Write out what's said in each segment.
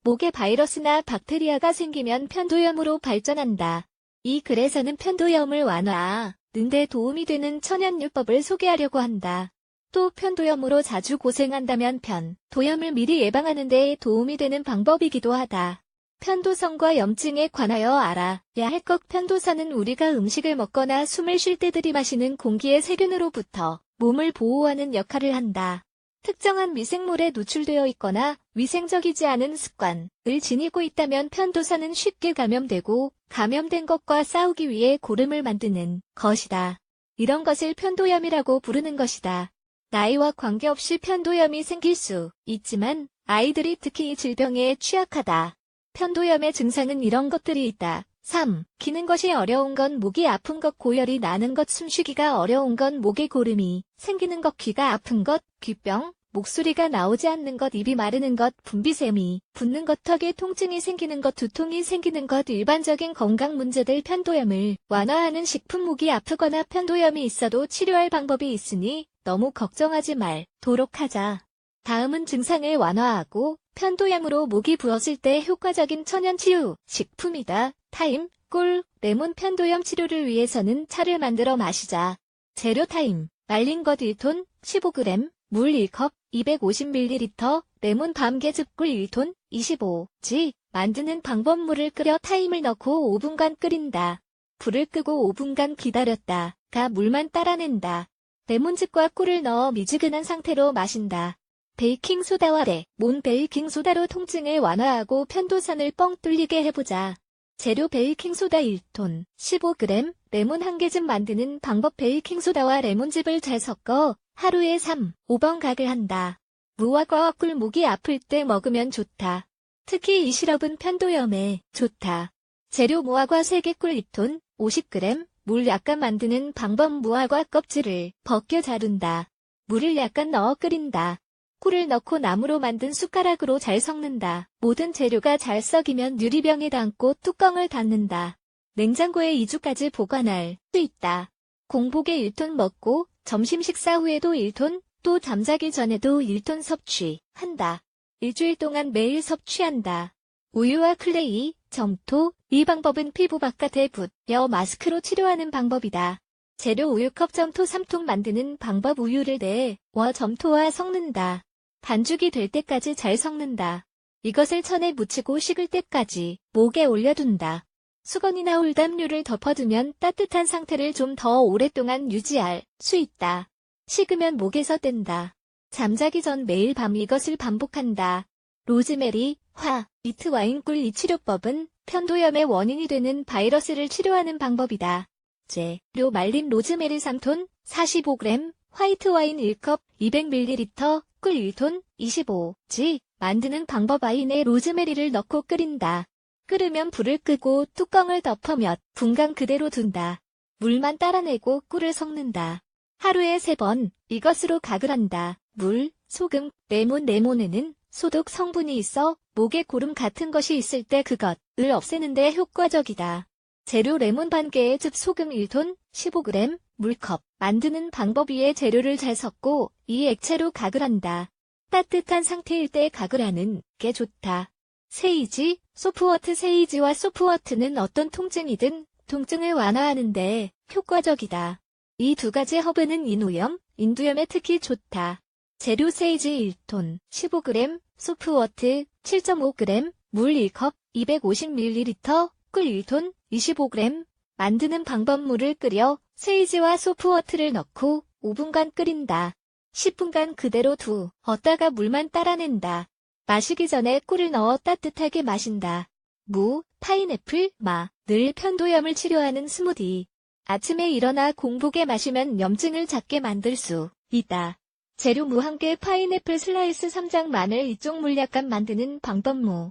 목에 바이러스나 박테리아가 생기면 편도염으로 발전한다. 이 글에서는 편도염을 완화하는 데 도움이 되는 천연요법을 소개하려고 한다. 또 편도염으로 자주 고생한다면 편도염을 미리 예방하는 데 도움이 되는 방법이기도 하다. 편도선과 염증에 관하여 알아야 할 것. 편도선은 우리가 음식을 먹거나 숨을 쉴 때 들이마시는 공기의 세균으로부터 몸을 보호하는 역할을 한다. 특정한 미생물에 노출되어 있거나 위생적이지 않은 습관을 지니고 있다면 편도선은 쉽게 감염되고 감염된 것과 싸우기 위해 고름을 만드는 것이다. 이런 것을 편도염이라고 부르는 것이다. 나이와 관계없이 편도염이 생길 수 있지만 아이들이 특히 이 질병에 취약하다. 편도염의 증상은 이런 것들이 있다. 3. 기는 것이 어려운 건 목이 아픈 것, 고열이 나는 것, 숨쉬기가 어려운 건 목에 고름이 생기는 것, 귀가 아픈 것, 귀병, 목소리가 나오지 않는 것, 입이 마르는 것, 분비샘이 붓는 것, 턱에 통증이 생기는 것, 두통이 생기는 것. 일반적인 건강 문제들. 편도염을 완화하는 식품. 목이 아프거나 편도염이 있어도 치료할 방법이 있으니 너무 걱정하지 말도록 하자. 다음은 증상을 완화하고 편도염으로 목이 부어질 때 효과적인 천연치유 식품이다. 타임, 꿀, 레몬. 편도염 치료를 위해서는 차를 만들어 마시자. 재료 타임, 말린 것 1톤, 15g, 물 1컵, 250ml, 레몬 밤개즙꿀 1톤, 25g. 만드는 방법. 물을 끓여 타임을 넣고 5분간 끓인다. 불을 끄고 5분간 기다렸다가 물만 따라낸다. 레몬즙과 꿀을 넣어 미지근한 상태로 마신다. 베이킹소다와 레몬. 베이킹소다로 통증을 완화하고 편도선을 뻥 뚫리게 해보자. 재료 베이킹소다 1톤, 15g, 레몬 1개즙. 만드는 방법. 베이킹소다와 레몬즙을 잘 섞어 하루에 3, 5번 각을 한다. 무화과 꿀. 목이 아플 때 먹으면 좋다. 특히 이 시럽은 편도염에 좋다. 재료 무화과 3개, 꿀 2톤, 50g, 물 약간. 만드는 방법. 무화과 껍질을 벗겨 자른다. 물을 약간 넣어 끓인다. 꿀을 넣고 나무로 만든 숟가락으로 잘 섞는다. 모든 재료가 잘 썩이면 유리병에 담고 뚜껑을 닫는다. 냉장고에 2주까지 보관할 수 있다. 공복에 1톤 먹고 점심 식사 후에도 1톤, 또 잠자기 전에도 1톤 섭취한다. 일주일 동안 매일 섭취한다. 우유와 클레이, 점토. 이 방법은 피부 바깥에 붓여 마스크로 치료하는 방법이다. 재료 우유컵, 점토 3통. 만드는 방법. 우유를 내와 점토와 섞는다. 반죽이 될 때까지 잘 섞는다. 이것을 천에 묻히고 식을 때까지 목에 올려둔다. 수건이나 올담류를 덮어두면 따뜻한 상태를 좀 더 오랫동안 유지할 수 있다. 식으면 목에서 뗀다. 잠자기 전 매일 밤 이것을 반복한다. 로즈메리, 화, 미트 와인 꿀. 이 치료법은 편도염의 원인이 되는 바이러스를 치료하는 방법이다. 재료 말린 로즈메리 3톤, 45g, 화이트 와인 1컵, 200ml, 꿀 1톤, 25g. 만드는 방법. 와인에 로즈메리를 넣고 끓인다. 끓으면 불을 끄고 뚜껑을 덮어 몇 분간 그대로 둔다. 물만 따라내고 꿀을 섞는다. 하루에 3번 이것으로 각을 한다. 물, 소금, 레몬. 레몬에는 소독 성분이 있어 목에 고름 같은 것이 있을 때 그것을 없애는 데 효과적이다. 재료 레몬 반개의 즙, 소금 1톤, 15g, 물컵. 만드는 방법. 위에 재료를 잘 섞고 이 액체로 각을 한다. 따뜻한 상태일 때 각을 하는 게 좋다. 세이지, 소프워트. 세이지와 소프워트는 어떤 통증이든 통증을 완화하는 데 효과적이다. 이 두 가지 허브는 인후염, 인두염에 특히 좋다. 재료 세이지 1톤, 15g, 소프워트 7.5g, 물 1컵, 250ml, 꿀 1톤, 25g. 만드는 방법. 물을 끓여 세이지와 소프워트를 넣고 5분간 끓인다. 10분간 그대로 두었다가 물만 따라낸다. 마시기 전에 꿀을 넣어 따뜻하게 마신다. 무, 파인애플, 마늘. 편도염을 치료하는 스무디. 아침에 일어나 공복에 마시면 염증을 작게 만들 수 있다. 재료 무 1개, 파인애플 슬라이스 3장, 마늘 2쪽. 물 약간. 만드는 방법. 무,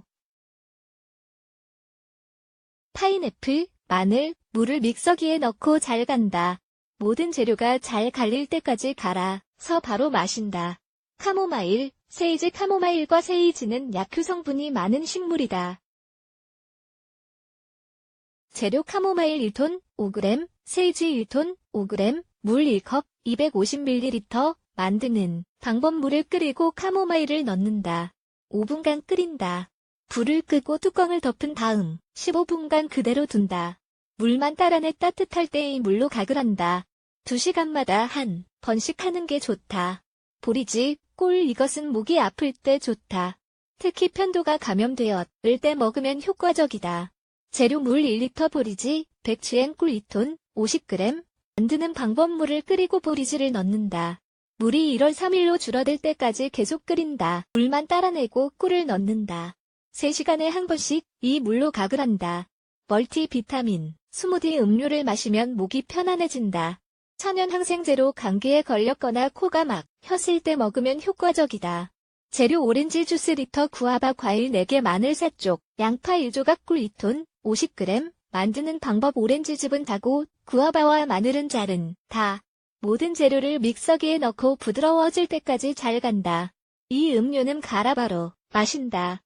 파인애플, 마늘, 물을 믹서기에 넣고 잘 간다. 모든 재료가 잘 갈릴 때까지 갈아서 바로 마신다. 카모마일, 세이지. 카모마일과 세이지는 약효 성분이 많은 식물이다. 재료 카모마일 1톤, 5g, 세이지 1톤, 5g, 물 1컵, 250ml. 만드는 방법. 물을 끓이고 카모마일을 넣는다. 5분간 끓인다. 불을 끄고 뚜껑을 덮은 다음 15분간 그대로 둔다. 물만 따라내 따뜻할 때 이 물로 각을 한다. 2시간마다 한 번씩 하는 게 좋다. 보리지, 꿀 이것은 목이 아플 때 좋다. 특히 편도가 감염되었을 때 먹으면 효과적이다. 재료 물 1리터 보리지, 백취엔 꿀 2톤, 50g. 만드는 방법 물을 끓이고 보리지를 넣는다. 물이 1월 3일로 줄어들 때까지 계속 끓인다. 물만 따라내고 꿀을 넣는다. 3시간에 한 번씩 이 물로 각을 한다. 멀티비타민, 스무디 음료를 마시면 목이 편안해진다. 천연 항생제로 감기에 걸렸거나 코가 막혔을 때 먹으면 효과적이다. 재료 오렌지 주스 리터 구아바 과일 4개 마늘 4쪽, 양파 1조각 꿀 2톤, 50g. 만드는 방법 오렌지즙은 다고 구아바와 마늘은 자른다. 모든 재료를 믹서기에 넣고 부드러워질 때까지 잘 간다. 이 음료는 갈아 바로 마신다.